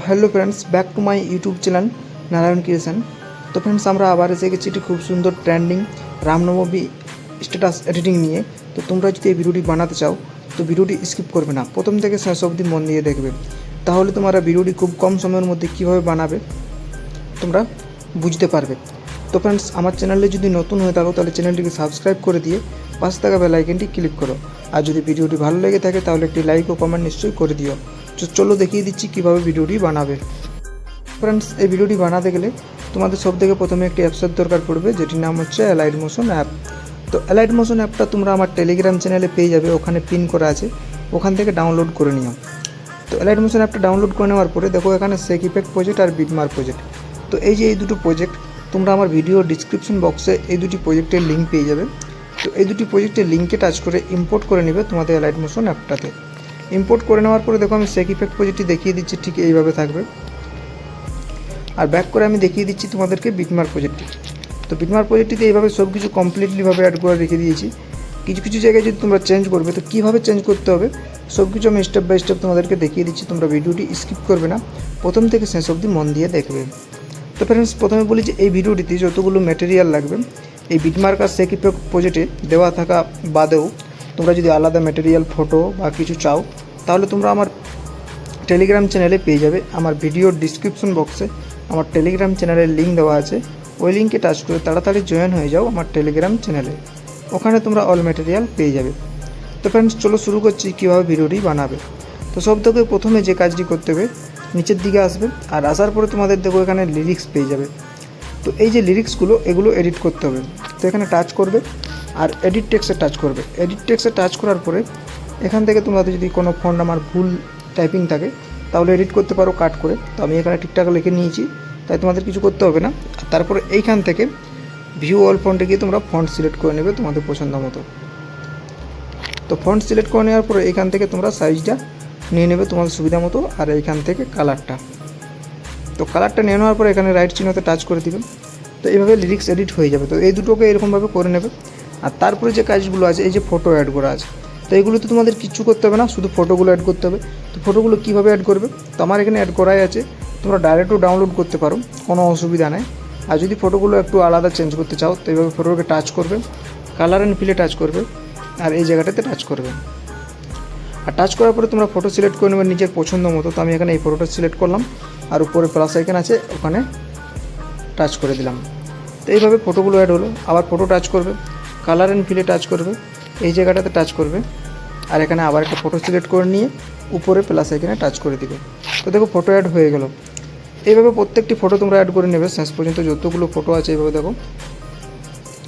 Hello friends, back to my YouTube channel Narayan creation. तो friends আমরা আবার এসে গেছি একটি খুব সুন্দর ট্রেন্ডিং রামনবমী স্ট্যাটাস এডিটিং নিয়ে। তো তোমরা যদি এই ভিডিওটি বানাতে চাও তো ভিডিওটি স্কিপ করবে না, প্রথম থেকে শেষ অবধি মন দিয়ে দেখবে, তাহলে তোমরা ভিডিওটি খুব কম সময়ের মধ্যে কীভাবে বানাবে তোমরা বুঝতে পারবে। তো ফ্রেন্ডস আমার চ্যানেলে যদি নতুন হয়ে থাকো তাহলে চ্যানেলটিকে সাবস্ক্রাইব করে দিয়ে পাশে থাকা বেল আইকনটি ক্লিক করো, আর যদি ভিডিওটি ভালো লেগে থাকে তাহলে একটি লাইক ও কমেন্ট নিশ্চয়ই করে দিও। তো চলো দেখিয়ে দিচ্ছি কীভাবে ভিডিওটি বানাবে। ফ্রেন্ডস এই ভিডিওটি বানাতে গেলে তোমাদের সব থেকে প্রথমে একটি অ্যাপসের দরকার পড়বে, যেটির নাম হচ্ছে অ্যালাইড মোশন অ্যাপ। তো অ্যালাইড মোশন অ্যাপটা তোমরা আমার টেলিগ্রাম চ্যানেলে পেয়ে যাবে, ওখানে পিন করা আছে, ওখান থেকে ডাউনলোড করে নিও। তো অ্যালাইড মোশন অ্যাপটা ডাউনলোড করে নেওয়ার পরে দেখো এখানে শেক ইফেক্ট প্রজেক্ট আর বিটমার্ক প্রজেক্ট। তো এই যে এই দুটো প্রজেক্ট তোমরা আমার ভিডিও ডিসক্রিপশন বক্সে এই দুটি প্রজেক্টের লিঙ্ক পেয়ে যাবে। তো এই দুটি প্রজেক্টের লিঙ্কে টাচ করে ইম্পোর্ট করে নেবে তোমাদের অ্যালাইড মোশন অ্যাপটাতে। ইম্পোর্ট করে নেওয়ার পরে দেখো আমি শেক ইফেক্ট প্রজেক্টটি দেখিয়ে দিচ্ছি, ঠিক এইভাবে থাকবে। আর ব্যাক করে আমি দেখিয়ে দিচ্ছি তোমাদেরকে বিটমার্ক প্রজেক্টটি। তো বিটমার্ক প্রজেক্টটিতে এইভাবে সব কিছু কমপ্লিটলিভাবে অ্যাড করে রেখে দিয়েছি। কিছু কিছু জায়গায় যদি তোমরা চেঞ্জ করবে তো কীভাবে চেঞ্জ করতে হবে সব কিছু আমি স্টেপ বাই স্টেপ তোমাদেরকে দেখিয়ে দিচ্ছি। তোমরা ভিডিওটি স্কিপ করবে না, প্রথম থেকে শেষ অবধি মন দিয়ে দেখবে। তো ফ্রেন্ডস প্রথমে বলি যে এই ভিডিওটিতে যতগুলো ম্যাটেরিয়াল লাগবে এই বিটমার্ক আর শেক ইফেক্ট প্রজেক্টে দেওয়া থাকা বাদেও তোমরা যদি আলাদা ম্যাটেরিয়াল ফটো বা কিছু চাও তাহলে তোমরা আমার টেলিগ্রাম চ্যানেলে পেয়ে যাবে। আমার ভিডিওর ডিসক্রিপশন বক্সে আমার টেলিগ্রাম চ্যানেলের লিঙ্ক দেওয়া আছে, ওই লিঙ্কে টাচ করে তাড়াতাড়ি জয়েন হয়ে যাও আমার টেলিগ্রাম চ্যানেলে, ওখানে তোমরা অল ম্যাটেরিয়াল পেয়ে যাবে। তো ফ্রেন্ডস চলো শুরু করছি কীভাবে ভিডিওটি বানাবে। তো সব থেকে প্রথমে যে কাজটি করতে হবে নিচের দিকে আসবে, আর আসার পরে তোমাদের দেখো এখানে লিরিক্স পেয়ে যাবে। তো এই যে লিরিক্সগুলো এগুলো এডিট করতে হবে। তো এখানে টাচ করবে আর এডিট টেক্সটে টাচ করবে। এডিট টেক্সটে টাচ করার পরে এখান থেকে তোমাদের যদি কোনো ফন্ট আমার ভুল টাইপিং থাকে তাহলে এডিট করতে পারো কাট করে। তো আমি এখানে ঠিকঠাক লিখে নিয়েছি, তাই তোমাদের কিছু করতে হবে না। আর তারপরে এইখান থেকে ভিউ অল ফন্টে গিয়ে তোমরা ফন্ট সিলেক্ট করে নেবে তোমাদের পছন্দ মতো। তো ফন্ট সিলেক্ট করে নেওয়ার পরে এইখান থেকে তোমরা সাইজটা নিয়ে নেবে তোমাদের সুবিধা মতো, আর এইখান থেকে কালারটা। তো কালারটা নিয়ে নেওয়ার পরে এখানে রাইট চিহ্নতে টাচ করে দিবে। তো এইভাবে লিরিক্স এডিট হয়ে যাবে। তো এই দুটোকে এরকমভাবে করে নেবে। আর তারপরে যে কাজগুলো আছে এই যে ফটো অ্যাড করা আছে, তো এইগুলোতে তোমাদের কিচ্ছু করতে হবে না, শুধু ফটোগুলো অ্যাড করতে হবে। তো ফটোগুলো কীভাবে অ্যাড করবে, তো আমার এখানে অ্যাড করাই আছে, তোমরা ডাইরেক্টও ডাউনলোড করতে পারো, কোনো অসুবিধা নেই। আর যদি ফটোগুলো একটু আলাদা চেঞ্জ করতে চাও তো এইভাবে ফটোকে টাচ করবে, কালার অ্যান্ড ফিলে টাচ করবে, আর এই জায়গাটাতে টাচ করবে। আর টাচ করার পরে তোমরা ফটো সিলেক্ট করে নেবে নিজের পছন্দ মতো। তো আমি এখানে এই ফটোটা সিলেক্ট করলাম, আর উপরে প্লাস আইকন আছে ওখানে টাচ করে দিলাম। তো এইভাবে ফটোগুলো অ্যাড হলো। আবার ফটো টাচ করবে, কালার অ্যান্ড ফিলে টাচ করবে, এই জায়গাটাতে টাচ করবে, আর এখানে আবার একটা ফটো সিলেক্ট করে নিয়ে উপরে প্লাস আইকনে টাচ করে দিবে। তো দেখো ফটো অ্যাড হয়ে গেল। এইভাবে প্রত্যেকটি ফটো তোমরা অ্যাড করে নেবে, শেষ পর্যন্ত যতগুলো ফটো আছে এইভাবে দেখো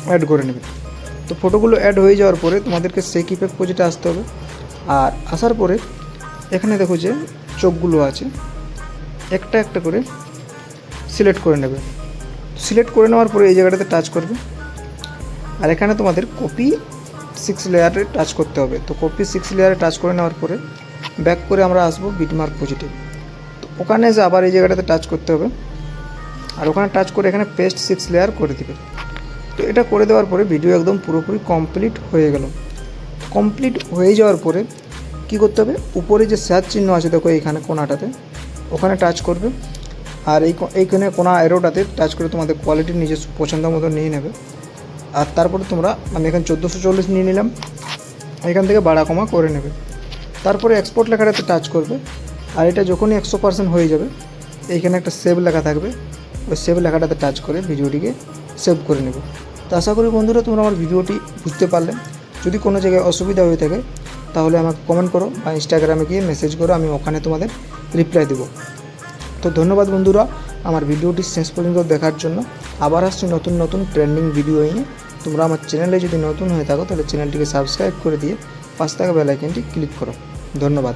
অ্যাড করে নেবে। তো ফটোগুলো অ্যাড হয়ে যাওয়ার পরে তোমাদেরকে শেক ইফেক্ট প্রজেক্টে আসতে হবে। আর আসার পরে এখানে দেখো যে চোখগুলো আছে একটা একটা করে সিলেক্ট করে নেবে। সিলেক্ট করে নেওয়ার পরে এই জায়গাটাতে টাচ করবে, আর এখানে তোমাদের কপি 6 লেয়ারে টাচ করতে হবে। তো কপি 6 লেয়ারে টাচ করে নেওয়ার পরে ব্যাক করে আমরা আসবো বিটমার্ক প্রজেক্টে। তো ওখানে এসে আবার এই জায়গাটাতে টাচ করতে হবে, আর ওখানে টাচ করে এখানে পেস্ট 6 লেয়ার করে দিবে। তো এটা করে দেওয়ার পরে ভিডিও একদম পুরোপুরি কমপ্লিট হয়ে গেল। কমপ্লিট হয়ে যাওয়ার পরে কী করতে হবে, উপরে যে শেয়ার চিহ্ন আছে দেখো এইখানে কোনাটাতে ওখানে টাচ করবে, আর এইখানে কোনা এরোটাতে টাচ করে তোমাদের কোয়ালিটি নিজের পছন্দ মতো নিয়ে নেবে। আর তারপরে তোমরা আমি এখানে 1440 নিয়ে নিলাম, এখান থেকে বাড়া কমা করে নেবে। তারপরে এক্সপোর্ট লেখাটাতে টাচ করবে, আর এটা যখনই 100% হয়ে যাবে এইখানে একটা সেভ লেখা থাকবে, ওই সেভ লেখাটাতে টাচ করে ভিডিওটিকে সেভ করে নেবে। তো আশা করি বন্ধুরা তোমরা আমার ভিডিওটি বুঝতে পারলে। যদি কোনো জায়গায় অসুবিধা হয়ে থাকে তাহলে আমাকে কমেন্ট করো বা ইনস্টাগ্রামে গিয়ে মেসেজ করো, আমি ওখানে তোমাদের রিপ্লাই দেবো। তো ধন্যবাদ বন্ধুরা আমার ভিডিওটি শেষ পর্যন্ত দেখার জন্য। আবার আসছি নতুন নতুন ট্রেন্ডিং ভিডিও নিয়ে। তোমরা আমার চ্যানেলে যদি নতুন হয়ে থাকো তাহলে চ্যানেলটিকে সাবস্ক্রাইব করে দিয়ে পাশে থাকা বেল আইকনটি ক্লিক করো। ধন্যবাদ।